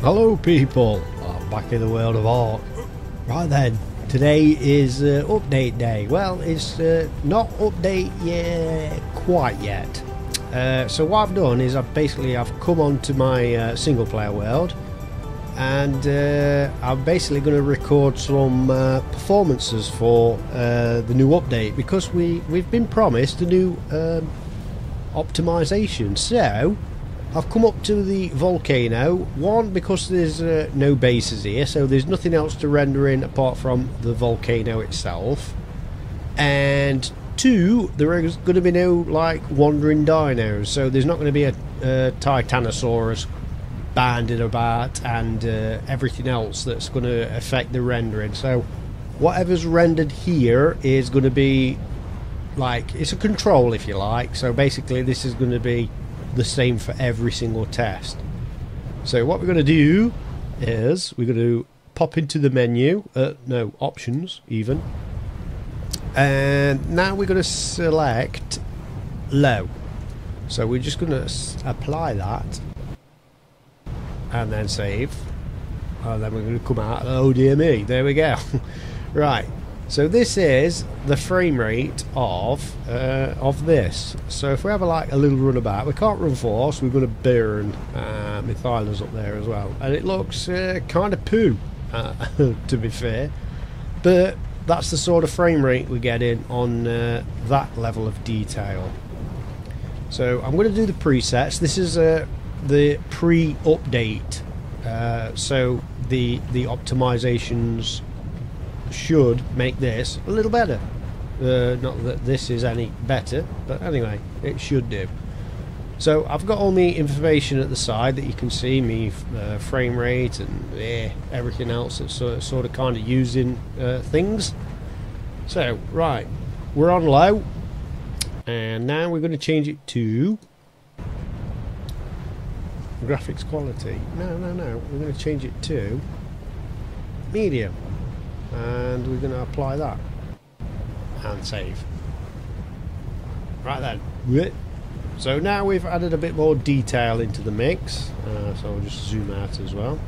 Hello people, I'm back in the world of ARK. Right then, today is update day. Well, it's not update yet, quite yet. So what I've done is I've come onto my single player world, and I'm basically going to record some performances for the new update, because we've been promised a new optimization. So I've come up to the volcano, one because there's no bases here, so there's nothing else to render in apart from the volcano itself, and two, there is going to be no like wandering dinos, so there's not going to be a Titanosaurus banded about and everything else that's going to affect the rendering. So whatever's rendered here is going to be like, it's a control if you like, so basically this is going to be the same for every single test. So what we're going to do is we're going to pop into the menu, no, options even, and now we're going to select low. So we're just going to apply that and then save, and then we're going to come out, oh dear me, there we go. Right, so this is the frame rate of this. So if we have a little run about, we can't run force, we're going to burn methylers up there as well, and it looks kind of poo, to be fair, but that's the sort of frame rate we're getting on that level of detail. So I'm going to do the presets. This is the pre-update, so the optimizations should make this a little better. Not that this is any better, but anyway, it should do. So I've got all the information at the side that you can see, me frame rate and everything else that's sort of kind of using things. So right, we're on low, and now we're going to change it to graphics quality. No, we're going to change it to medium, and we're going to apply that and save. Right then, so now we've added a bit more detail into the mix, so I'll just zoom out as well.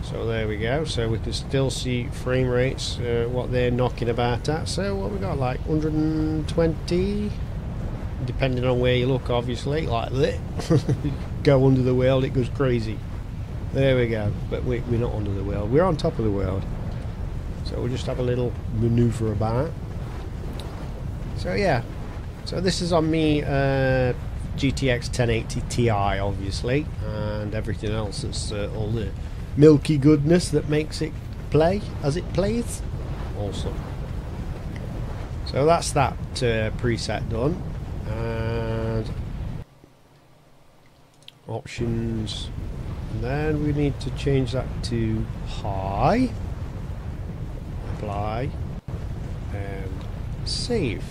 So there we go, so we can still see frame rates, what they're knocking about at. So what we got, like 120, depending on where you look, obviously, like that. Go under the world, it goes crazy. There we go, but we're not under the world, we're on top of the world. So we'll just have a little maneuver about. So yeah, so this is on me GTX 1080 Ti, obviously, and everything else that's all the milky goodness that makes it play as it plays. Awesome. So that's that preset done, and options, and then we need to change that to high, apply, and save.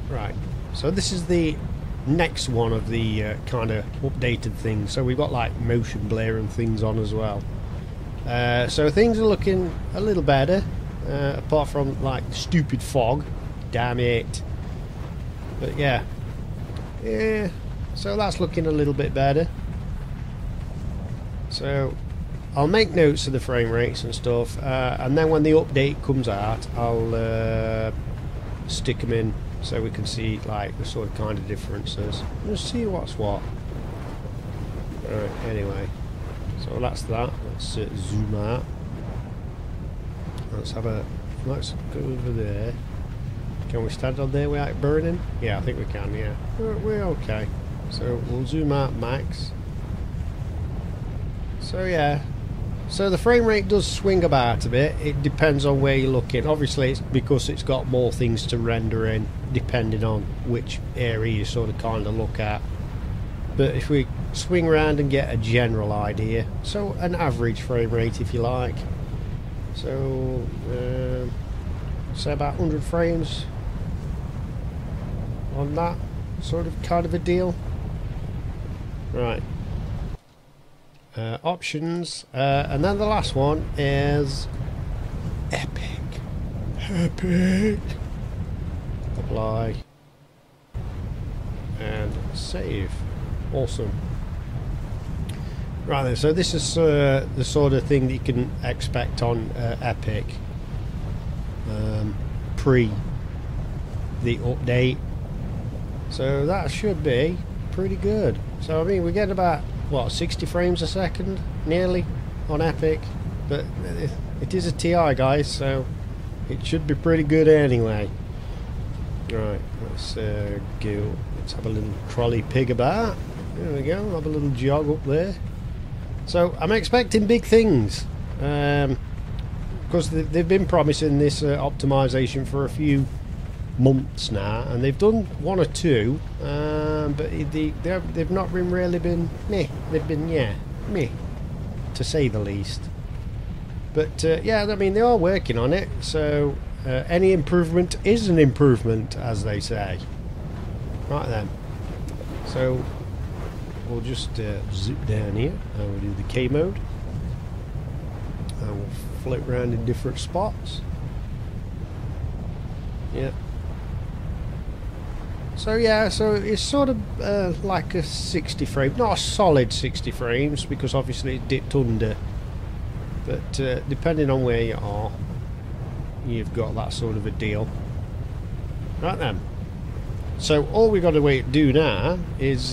Right, so this is the next one of the kind of updated things. So we've got like motion blur and things on as well, so things are looking a little better, apart from like stupid fog, damn it. But yeah, so that's looking a little bit better. So I'll make notes of the frame rates and stuff, and then when the update comes out, I'll stick them in so we can see like the sort of kind of differences. Let's see what's what. Right, anyway, so that's that. Let's zoom out. Let's go over there. Can we stand on there without it burning? Yeah, I think we can, yeah. We're okay. So we'll zoom out max. So yeah, so the frame rate does swing about a bit. It depends on where you're looking. Obviously it's because it's got more things to render in, depending on which area you sort of kind of look at. But if we swing around and get a general idea, so an average frame rate if you like, so say about 100 frames on that sort of kind of a deal. Right, options, and then the last one is epic. Apply and save. Awesome. Right then, so this is the sort of thing that you can expect on Epic pre the update. So that should be pretty good. So I mean, we get about, what, 60 frames a second nearly on Epic, but it is a TI, guys, so it should be pretty good anyway. Right, let's go. Let's have a little trolley pig about. There we go, have a little jog up there. So I'm expecting big things, because they've been promising this optimization for a few months now, and they've done one or two, but they've not been really been meh. They've been meh, to say the least. But yeah, I mean, they are working on it, so any improvement is an improvement, as they say. Right then, so we'll just zip down here and we'll do the K mode, and we'll float around in different spots. Yeah. So yeah, so it's sort of like a 60 frame, not a solid 60 frames, because obviously it dipped under, but depending on where you are, you've got that sort of a deal. Right then, so all we got to do now is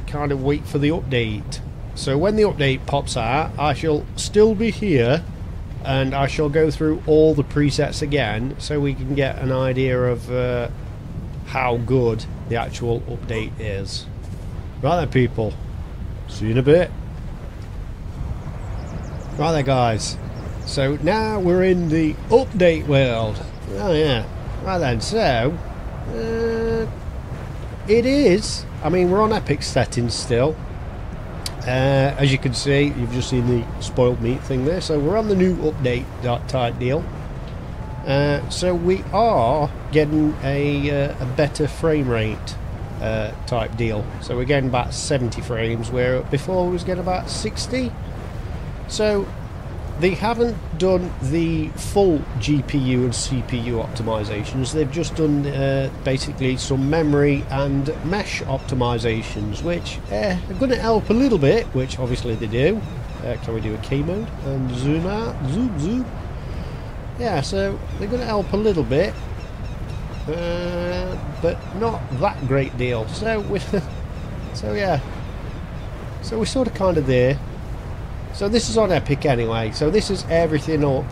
kind of wait for the update. So when the update pops out, I shall still be here, and I shall go through all the presets again, so we can get an idea of how good the actual update is. Right then, people, see you in a bit. Right then, guys, so now we're in the update world. Oh yeah. Right then, so it is, I mean, we're on Epic settings still. As you can see, you've just seen the spoiled meat thing there, so we're on the new update type deal. So we are getting a better frame rate type deal. So we're getting about 70 frames, where before we was getting about 60. So they haven't done the full GPU and CPU optimizations. They've just done basically some memory and mesh optimizations, which are going to help a little bit, which obviously they do. Can we do a key mode and zoom out? Zoom. Yeah, so they're going to help a little bit, but not that great deal. So yeah, so we're sort of kind of there. So this is on Epic anyway, so this is everything up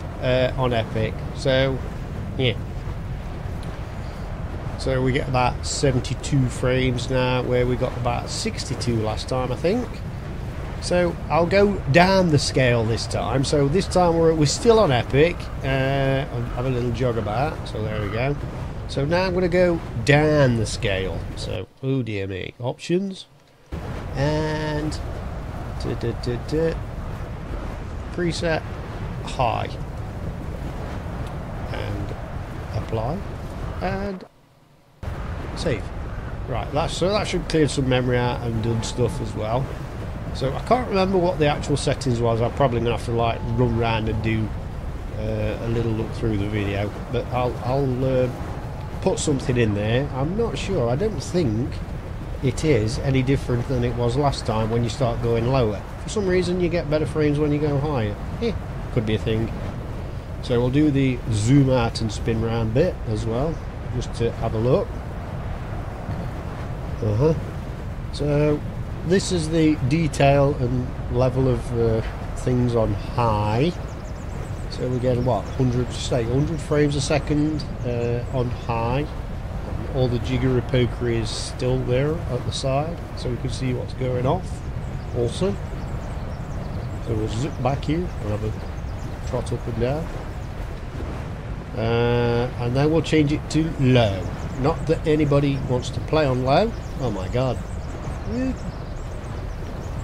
on Epic. So yeah, so we get about 72 frames now, where we got about 62 last time, I think. So I'll go down the scale this time. So this time we're still on Epic. I'll have a little jog about. So there we go. So now I'm going to go down the scale. So, oh dear me, options, and preset high, and apply, and save. Right, so that should clear some memory out and done stuff as well. So I can't remember what the actual settings was. I'm probably gonna have to like run around and do a little look through the video, but I'll put something in there. I'm not sure. I don't think it is any different than it was last time when you start going lower. For some reason you get better frames when you go higher. Could be a thing. So we'll do the zoom out and spin round bit as well, just to have a look. So this is the detail and level of things on high. So we're getting what, 100 frames a second on high. All the jiggery-pokery is still there at the side, so we can see what's going off also. So we'll zip back here and have a trot up and down. And then we'll change it to low. Not that anybody wants to play on low. Oh my god.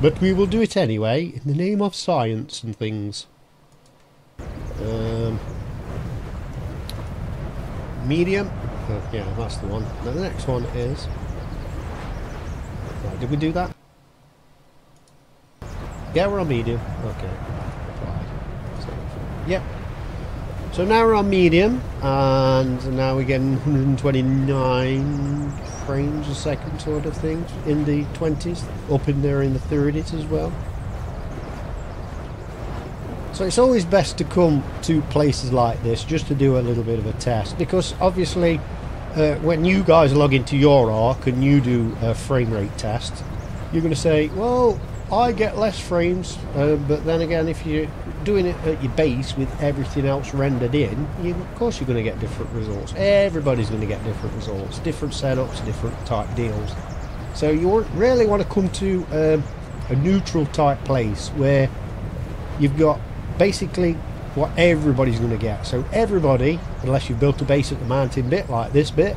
But we will do it anyway, in the name of science and things. Medium. Oh, yeah, that's the one. Now the next one is... Right, did we do that? Yeah, we're on medium. Okay. So, yep. So now we're on medium, and now we're getting 129 frames a second sort of thing, in the 20s, up in there in the 30s as well. So it's always best to come to places like this just to do a little bit of a test, because obviously when you guys log into your ARK and you do a frame rate test, you're going to say, well, I get less frames, but then again, if you're doing it at your base with everything else rendered in, of course you're going to get different results. Everybody's going to get different results, different setups, different type deals. So you really want to come to a neutral type place where you've got basically what everybody's going to get. So everybody, unless you've built a base at the mountain bit like this bit,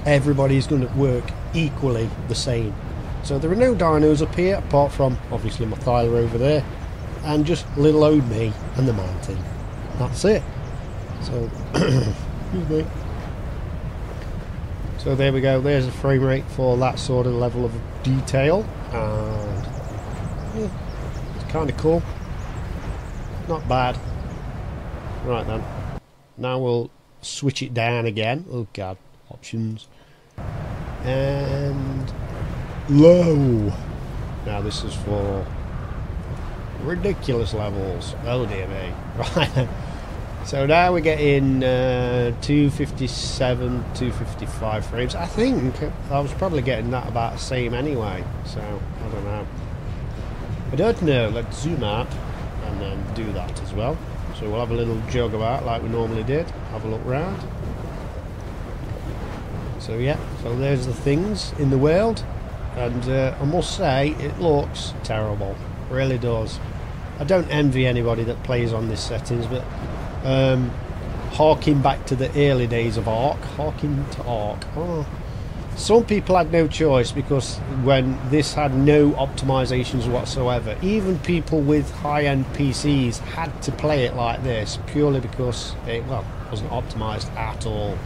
everybody's going to work equally the same. So there are no dinos up here, apart from obviously my Thyla over there, and just little old me and the mountain. That's it. So, excuse me. So there we go. There's a frame rate for that sort of level of detail, and yeah, it's kind of cool. Not bad. Right then. Now we'll switch it down again. Oh god, options and low. Now this is for ridiculous levels. Oh dear me. Right. So now we're getting 257, 255 frames. I think I was probably getting that about the same anyway. So I don't know. I don't know. Let's zoom out and then do that as well. So we'll have a little jog about like we normally did. Have a look round. So yeah. So there's the things in the world. And I must say, it looks terrible. It really does. I don't envy anybody that plays on this settings, but harking back to the early days of ARK, harking to ARK. Oh. Some people had no choice, because when this had no optimizations whatsoever, even people with high-end PCs had to play it like this, purely because it, well, wasn't optimized at all.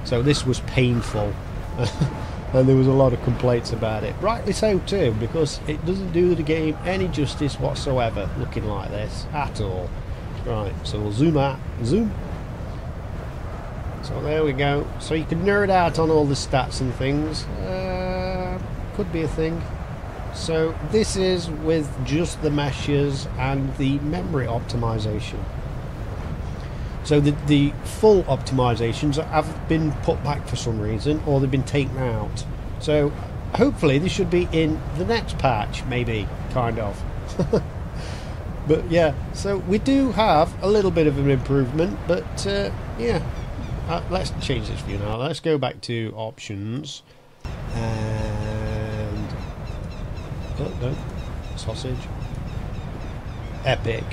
So this was painful. And there was a lot of complaints about it. Rightly so too, because it doesn't do the game any justice whatsoever looking like this at all. Right, so we'll zoom out. Zoom. So there we go. So you can nerd out on all the stats and things. Could be a thing. So this is with just the meshes and the memory optimization. So the full optimizations have been put back for some reason, or they've been taken out. So hopefully this should be in the next patch, maybe, kind of. But yeah, so we do have a little bit of an improvement, but yeah. Let's change this view now. Let's go back to options. And... oh, no. Sausage. Epic.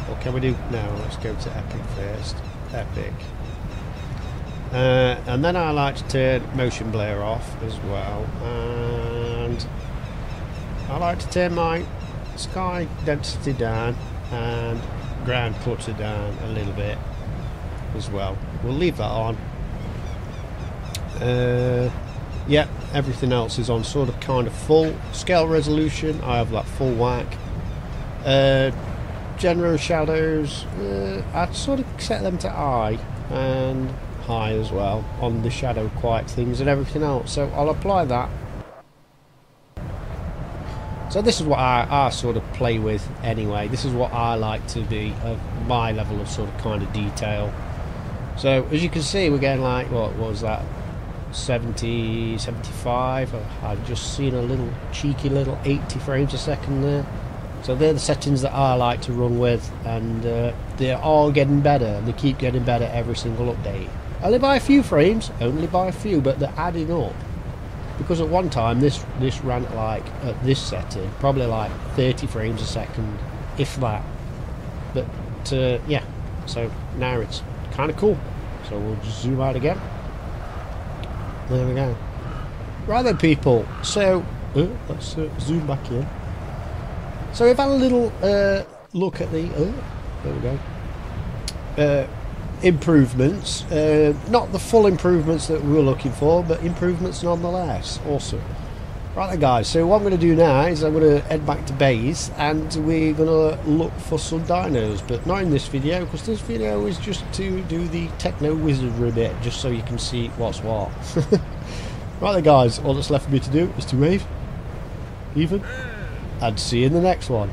What can we do? No, let's go to Epic first. Epic. And then I like to turn motion blur off as well. And I like to turn my sky density down and ground clutter down a little bit as well. We'll leave that on. Yeah, everything else is on sort of kind of full. Scale resolution, I have that full whack. General shadows, I'd sort of set them to high and high as well on the shadow quiet things and everything else. So I'll apply that. So this is what I sort of play with anyway. This is what I like to be of my level of sort of kind of detail. So as you can see, we're getting like, what was that, 70, 75. I've just seen a little cheeky little 80 frames a second there. So they're the settings that I like to run with, and they're all getting better. They keep getting better every single update. Only by a few frames, only by a few, but they're adding up. Because at one time this ran like, at this setting, probably like 30 frames a second, if that. But yeah, so now it's kind of cool. So we'll just zoom out again. There we go. Right then, people. So let's zoom back in. So we've had a little look at the there we go, improvements. Not the full improvements that we were looking for, but improvements nonetheless. Awesome. Right then, guys, so what I'm going to do now is I'm going to head back to base, and we're going to look for some dinos, but not in this video, because this video is just to do the techno wizardry bit, just so you can see what's what. Right then, guys, all that's left for me to do is to wave, even, and see you in the next one.